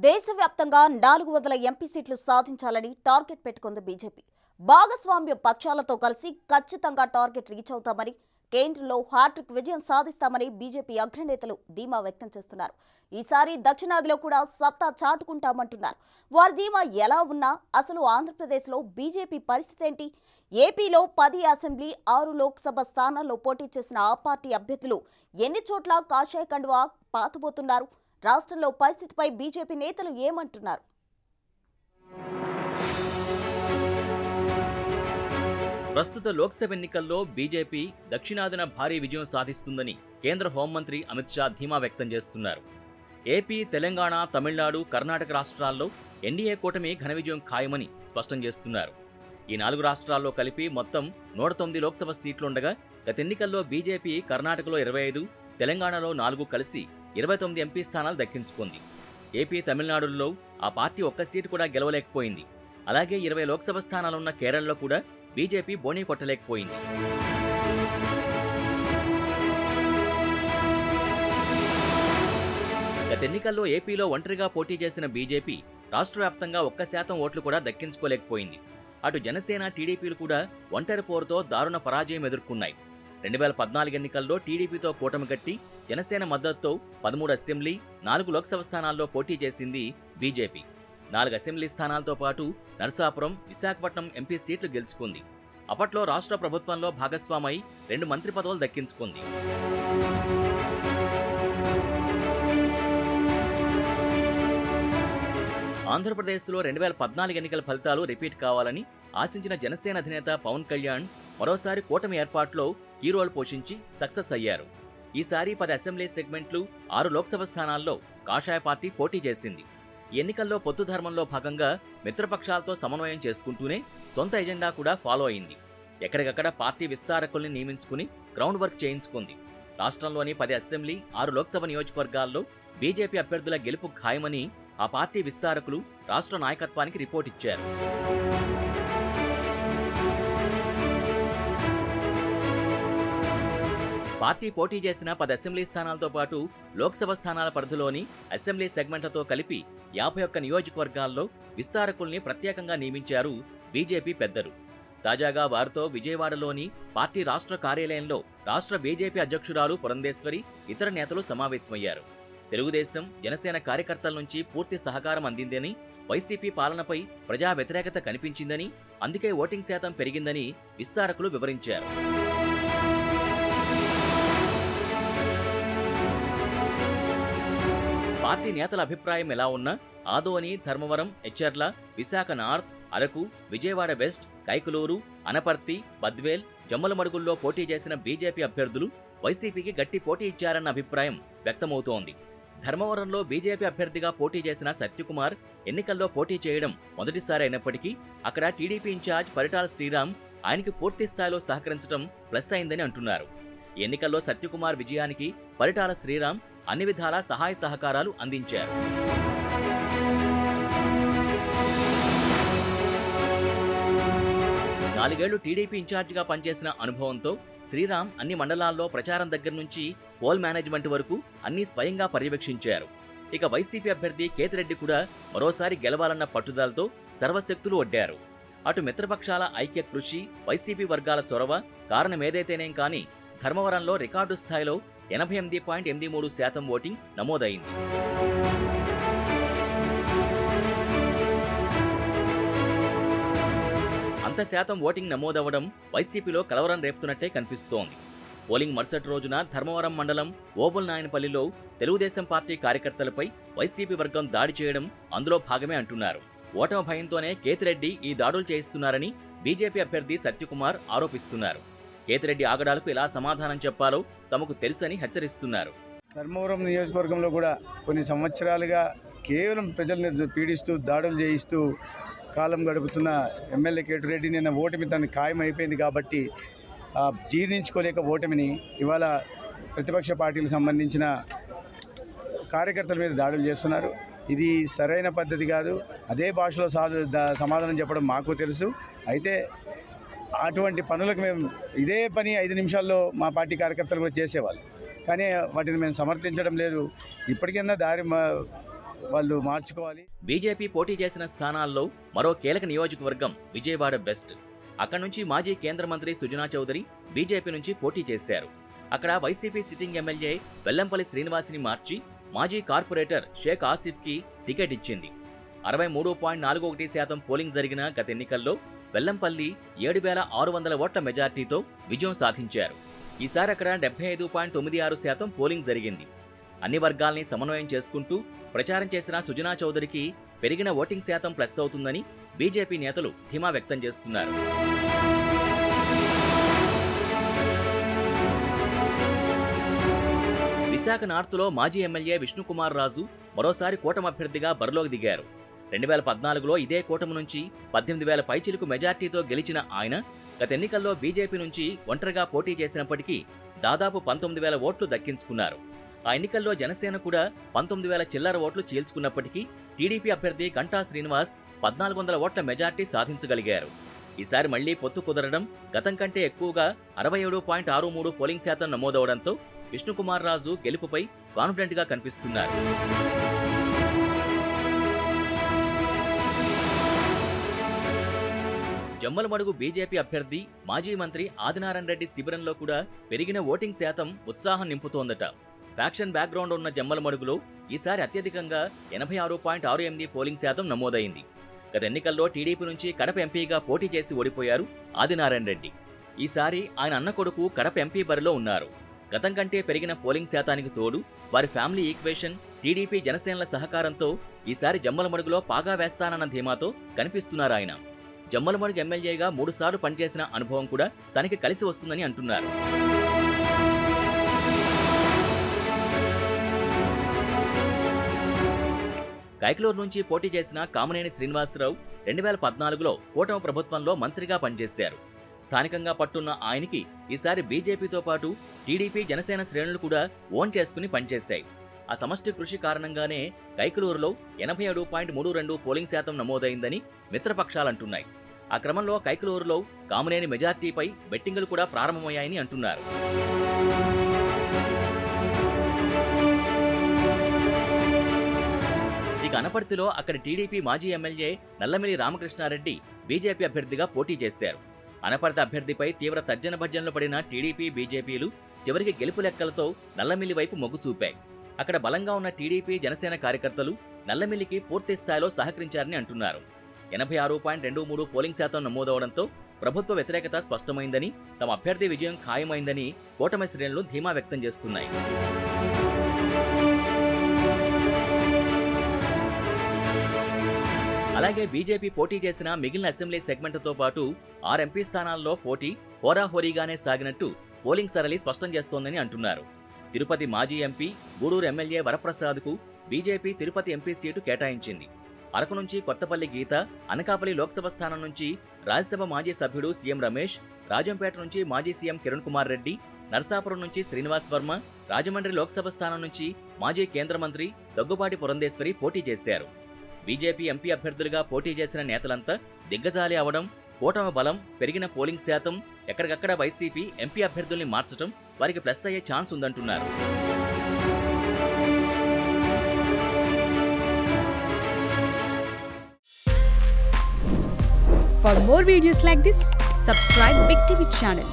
దేశవ్యాప్తంగా 400 ఎంపీ సీట్లు సాధించాలని టార్గెట్ పెట్టుకుంది బీజేపీ. భాగస్వామ్య పక్షాలతో కలిసి ఖచ్చితంగా టార్గెట్ రీచ్ అవుతామని, కేంద్రంలో హ్యాట్రిక్ విజయం సాధిస్తామని బీజేపీ అగ్రనేతలు ధీమా వ్యక్తం చేస్తున్నారు. ఈసారి దక్షిణాదిలో కూడా సత్తా చాటుకుంటామంటున్నారు. వారి ధీమా ఎలా ఉన్నా అసలు ఆంధ్రప్రదేశ్లో బీజేపీ పరిస్థితి ఏంటి? ఏపీలో 10 అసెంబ్లీ, 6 లోక్సభ స్థానాల్లో పోటీ చేసిన ఆ పార్టీ అభ్యర్థులు ఎన్ని చోట్ల కాషాయ కండువా పాతబోతున్నారు? రాష్ట్రంలో పరిస్థితిపై బీజేపీ నేతలు ఏమంటున్నారు? ప్రస్తుత లోక్సభ ఎన్నికల్లో బీజేపీ దక్షిణాదిన భారీ విజయం సాధిస్తుందని కేంద్ర హోంమంత్రి అమిత్ షా ధీమా వ్యక్తం చేస్తున్నారు. ఏపీ, తెలంగాణ, తమిళనాడు, కర్ణాటక రాష్ట్రాల్లో ఎన్డీఏ కూటమి ఘన విజయం ఖాయమని స్పష్టం చేస్తున్నారు. ఈ 4 రాష్ట్రాల్లో కలిపి మొత్తం 109 లోక్సభ సీట్లుండగా గత ఎన్నికల్లో బీజేపీ కర్ణాటకలో 25, తెలంగాణలో 4 కలిసి 29 ఎంపీ స్థానాలు దక్కించుకుంది. ఏపీ, తమిళనాడులో ఆ పార్టీ ఒక్క సీటు కూడా గెలవలేకపోయింది. అలాగే 20 లోక్సభ స్థానాలున్న కేరళలో కూడా బీజేపీ బోణీ కొట్టలేకపోయింది. గత ఎన్నికల్లో ఏపీలో ఒంటరిగా పోటీ చేసిన బీజేపీ రాష్ట్ర వ్యాప్తంగా 1% ఓట్లు కూడా దక్కించుకోలేకపోయింది. అటు జనసేన, టీడీపీలు కూడా ఒంటరి పోరుతో దారుణ పరాజయం ఎదుర్కొన్నాయి. 2014 ఎన్నికల్లో టీడీపీతో కూటమి కట్టి జనసేన మద్దతుతో 13 అసెంబ్లీ, 4 లోక్సభ స్థానాల్లో పోటీ చేసింది బీజేపీ. 4 అసెంబ్లీ స్థానాలతో పాటు నరసాపురం, విశాఖపట్నం ఎంపీ సీట్లు గెలుచుకుంది. అప్పట్లో రాష్ట్ర ప్రభుత్వంలో భాగస్వామై 2 మంత్రి పదవులు దక్కించుకుంది. ఆంధ్రప్రదేశ్లో 2014 ఎన్నికల ఫలితాలు రిపీట్ కావాలని ఆశించిన జనసేన అధినేత పవన్ కళ్యాణ్ మరోసారి కూటమి ఏర్పాట్లో కీ రోల్ పోషించి సక్సెస్ అయ్యారు. ఈసారి 10 అసెంబ్లీ సెగ్మెంట్లు, 6 లోక్సభ స్థానాల్లో కాషాయ పార్టీ పోటీ చేసింది. ఈ ఎన్నికల్లో పొత్తు ధర్మంలో భాగంగా మిత్రపక్షాలతో సమన్వయం చేసుకుంటూనే సొంత ఎజెండా కూడా ఫాలో అయింది. ఎక్కడికక్కడ పార్టీ విస్తారకుల్ని నియమించుకుని గ్రౌండ్ వర్క్ చేయించుకుంది. రాష్ట్రంలోని 10 అసెంబ్లీ, 6 లోక్సభ నియోజకవర్గాల్లో బీజేపీ అభ్యర్థుల గెలుపు ఖాయమని ఆ పార్టీ విస్తారకులు రాష్ట్ర నాయకత్వానికి రిపోర్ట్ ఇచ్చారు. పార్టీ పోటీ చేసిన 10 అసెంబ్లీ స్థానాలతో పాటు లోక్సభ స్థానాల పరిధిలోని అసెంబ్లీ సెగ్మెంట్లతో కలిపి 51 నియోజకవర్గాల్లో విస్తారకుల్ని ప్రత్యేకంగా నియమించారు బీజేపీ పెద్దలు. తాజాగా వారితో విజయవాడలోని పార్టీ రాష్ట్ర కార్యాలయంలో రాష్ట్ర బీజేపీ అధ్యక్షురాలు పురంధేశ్వరి, ఇతర నేతలు సమావేశమయ్యారు. తెలుగుదేశం, జనసేన కార్యకర్తల నుంచి పూర్తి సహకారం అందిందని, వైసీపీ పాలనపై ప్రజా వ్యతిరేకత కనిపించిందని, అందుకే ఓటింగ్ శాతం పెరిగిందని విస్తారకులు వివరించారు. పార్టీ నేతల అభిప్రాయం ఎలా ఉన్నా ఆదోని, ధర్మవరం, ఎచ్చెర్ల, విశాఖ నార్త్, అరకు, విజయవాడ వెస్ట్, కైకలూరు, అనపర్తి, బద్వేల్, జమ్మలమడుగుల్లో పోటీ చేసిన బీజేపీ అభ్యర్థులు వైసీపీకి గట్టి పోటీ ఇచ్చారన్న అభిప్రాయం వ్యక్తమవుతోంది. ధర్మవరంలో బీజేపీ అభ్యర్థిగా పోటీ చేసిన సత్యకుమార్ ఎన్నికల్లో పోటీ చేయడం మొదటిసారి అయినప్పటికీ అక్కడ టీడీపీ ఇన్ఛార్జ్ పరిటాల శ్రీరామ్ ఆయనకి పూర్తి స్థాయిలో సహకరించడం ప్లస్ అయిందని అంటున్నారు. ఈ ఎన్నికల్లో సత్యకుమార్ విజయానికి పరిటాల శ్రీరామ్ అన్ని విధాలా సహాయ సహకారాలు అందించారు. నాలుగేళ్లు టీడీపీ ఇన్ఛార్జిగా పనిచేసిన అనుభవంతో శ్రీరామ్ అన్ని మండలాల్లో ప్రచారం దగ్గర నుంచి పోల్ మేనేజ్మెంట్ వరకు అన్ని స్వయంగా పర్యవేక్షించారు. ఇక వైసీపీ అభ్యర్థి కేతిరెడ్డి కూడా మరోసారి గెలవాలన్న పట్టుదలతో సర్వశక్తులు ఒడ్డారు. అటు మిత్రపక్షాల ఐక్య కృషి, వైసీపీ వర్గాల చొరవ కారణమేదైతేనేం కానీ ధర్మవరంలో రికార్డు స్థాయిలో 88.83% ఓటింగ్ నమోదైంది. అంత శాతం ఓటింగ్ నమోదవడం వైసీపీలో కలవరం రేపుతున్నట్టే కనిపిస్తోంది. పోలింగ్ మరుసటి రోజున ధర్మవరం మండలం ఓబుల్నాయనపల్లిలో తెలుగుదేశం పార్టీ కార్యకర్తలపై వైసీపీ వర్గం దాడి చేయడం అందులో భాగమే అంటున్నారు. ఓటమి భయంతోనే కేతిరెడ్డి ఈ దాడులు చేయిస్తున్నారని బీజేపీ అభ్యర్థి సత్యకుమార్ ఆరోపిస్తున్నారు. కేతిరెడ్డి ఆగడాలకు ఎలా సమాధానం చెప్పాలో తమకు తెలుసని హెచ్చరిస్తున్నారు. ధర్మవరం నియోజకవర్గంలో కూడా కొన్ని సంవత్సరాలుగా కేవలం ప్రజల్ని పీడిస్తూ, దాడులు చేయిస్తూ కాలం గడుపుతున్న ఎమ్మెల్యే కేతిరెడ్డి నిన్న ఓటమి తన ఖాయం అయిపోయింది కాబట్టి జీర్ణించుకోలేక ఓటమిని ఇవాళ ప్రతిపక్ష పార్టీలకు సంబంధించిన కార్యకర్తల మీద దాడులు చేస్తున్నారు. ఇది సరైన పద్ధతి కాదు. అదే భాషలో సమాధానం చెప్పడం మాకు తెలుసు. అయితే అటువంటి పనులకు మేము ఇదే పని 5 నిమిషాల్లో మా పార్టీ కార్యకర్తలు కూడా చేసేవాళ్ళు. కానీ వాటిని మేము సమర్థించడం లేదు. ఇప్పటికైనా వాళ్ళు మార్చుకోవాలి. బీజేపీ పోటీ చేసిన స్థానాల్లో మరో కీలక నియోజకవర్గం విజయవాడ వెస్ట్. అక్కడి నుంచి మాజీ కేంద్ర మంత్రి సుజనా చౌదరి బీజేపీ నుంచి పోటీ చేశారు. అక్కడ వైసీపీ సిట్టింగ్ ఎమ్మెల్యే వెల్లంపల్లి శ్రీనివాస్ని మార్చి మాజీ కార్పొరేటర్ షేక్ ఆసిఫ్కి టికెట్ ఇచ్చింది. 63.41% పోలింగ్ జరిగిన గత ఎన్నికల్లో వెల్లంపల్లి 7,600 ఓట్ల మెజార్టీతో విజయం సాధించారు. ఈసారి అక్కడ 75.96% పోలింగ్ జరిగింది. అన్ని వర్గాల్ని సమన్వయం చేసుకుంటూ ప్రచారం చేసిన సుజనా చౌదరికి పెరిగిన ఓటింగ్ శాతం ప్లస్ అవుతుందని బీజేపీ నేతలు ధీమా వ్యక్తం చేస్తున్నారు. విశాఖ నార్త్లో మాజీ ఎమ్మెల్యే విష్ణుకుమార్ రాజు మరోసారి కూటమి అభ్యర్థిగా బరిలోకి దిగారు. 2014లో ఇదే కూటమి నుంచి 18,000 పైచిలుకు మెజార్టీతో గెలిచిన ఆయన గత ఎన్నికల్లో బీజేపీ నుంచి ఒంటరిగా పోటీ చేసినప్పటికీ దాదాపు 19,000 ఓట్లు దక్కించుకున్నారు. ఆ ఎన్నికల్లో జనసేన కూడా 19,000 చిల్లర ఓట్లు చీల్చుకున్నప్పటికీ టీడీపీ అభ్యర్థి గంటా శ్రీనివాస్ 1,400 ఓట్ల మెజార్టీ సాధించగలిగారు. ఈసారి మళ్లీ పొత్తు కుదరడం, గతం కంటే ఎక్కువగా 67.63 పోలింగ్ శాతం నమోదవడంతో విష్ణుకుమార్ రాజు గెలుపుపై కాన్ఫిడెంట్గా కనిపిస్తున్నారు. జమ్మలమడుగు బీజేపీ అభ్యర్థి మాజీ మంత్రి ఆదినారాయణ రెడ్డి శిబిరంలో కూడా పెరిగిన ఓటింగ్ శాతం ఉత్సాహం నింపుతోందట. ఫ్యాక్షన్ బ్యాక్గ్రౌండ్ ఉన్న జమ్మలమడుగులో ఈసారి అత్యధికంగా 86.68 పోలింగ్ శాతం నమోదైంది. గత ఎన్నికల్లో టీడీపీ నుంచి కడప ఎంపీగా పోటీ చేసి ఓడిపోయారు ఆదినారాయణ రెడ్డి. ఈసారి ఆయన అన్న కొడుకు కడప ఎంపీ బరిలో ఉన్నారు. గతం కంటే పెరిగిన పోలింగ్ శాతానికి తోడు వారి ఫ్యామిలీ ఈక్వేషన్, టీడీపీ జనసేనల సహకారంతో ఈసారి జమ్మలమడుగులో పాగా వేస్తానన్న ధీమాతో కనిపిస్తున్నారు ఆయన. జమ్మలమడుగు ఎమ్మెల్యేగా 3 సార్లు పనిచేసిన అనుభవం కూడా తనకి కలిసి వస్తుందని అంటున్నారు. కైకలూరు నుంచి పోటీ చేసిన కామినేని శ్రీనివాసరావు 2014లో కూటమి ప్రభుత్వంలో మంత్రిగా పనిచేశారు. స్థానికంగా పట్టున్న ఆయనకి ఈసారి బీజేపీతో పాటు టీడీపీ జనసేన శ్రేణులు కూడా ఓన్ చేసుకుని పనిచేశాయి. ఆ సమష్టి కృషి కారణంగానే కైకలూరులో 87.32 పోలింగ్ శాతం నమోదైందని మిత్రపక్షాలంటున్నాయి. ఆ క్రమంలో కైకలూరులో కామినేని మెజార్టీపై బెట్టింగులు కూడా ప్రారంభమయ్యాయని అంటున్నారు. ఇక అనపర్తిలో అక్కడి టీడీపీ మాజీ ఎమ్మెల్యే నల్లమిల్లి రామకృష్ణారెడ్డి బీజేపీ అభ్యర్థిగా పోటీ చేశారు. అనపర్తి అభ్యర్థిపై తీవ్ర తర్జన భర్జనలు పడిన టీడీపీ, బీజేపీలు చివరికి గెలుపు లెక్కలతో నల్లమిల్లి వైపు మొగ్గు చూపాయి. అక్కడ బలంగా ఉన్న టీడీపీ, జనసేన కార్యకర్తలు నల్లమిల్లికి పూర్తి స్థాయిలో సహకరించారని అంటున్నారు. 86.23 పోలింగ్ శాతం నమోదవడంతో ప్రభుత్వ వ్యతిరేకత స్పష్టమైందని, తమ అభ్యర్థి విజయం ఖాయమైందని కూటమి శ్రేణులు ధీమా వ్యక్తం చేస్తున్నాయి. అలాగే బీజేపీ పోటీ చేసిన మిగిలిన అసెంబ్లీ సెగ్మెంట్తో పాటు 6 ఎంపీ స్థానాల్లో పోటీ హోరాహోరీగానే సాగినట్టు పోలింగ్ సరళి స్పష్టం చేస్తోందని అంటున్నారు. తిరుపతి మాజీ ఎంపీ, గూడూరు ఎమ్మెల్యే వరప్రసాద్కు బీజేపీ తిరుపతి ఎంపీ సీటు కేటాయించింది. అరకు నుంచి కొత్తపల్లి గీత, అనకాపల్లి లోక్సభ స్థానం నుంచి రాజ్యసభ మాజీ సభ్యుడు సీఎం రమేష్, రాజంపేట నుంచి మాజీ సీఎం కిరణ్ కుమార్ రెడ్డి, నర్సాపురం నుంచి శ్రీనివాస్ వర్మ, రాజమండ్రి లోక్సభ స్థానం నుంచి మాజీ కేంద్ర మంత్రి దగ్గుబాటి పురంధేశ్వరి పోటీ చేశారు. బీజేపీ ఎంపీ అభ్యర్థులుగా పోటీ చేసిన నేతలంతా దిగ్గజాలి అవడం, కూటమి బలం, పెరిగిన పోలింగ్ శాతం, ఎక్కడికక్కడ వైసీపీ ఎంపీ అభ్యర్థుల్ని మార్చడం వారికి ప్లస్ అయ్యే ఛాన్స్ ఉందంటున్నారు. For more videos like this, subscribe Big TV channel.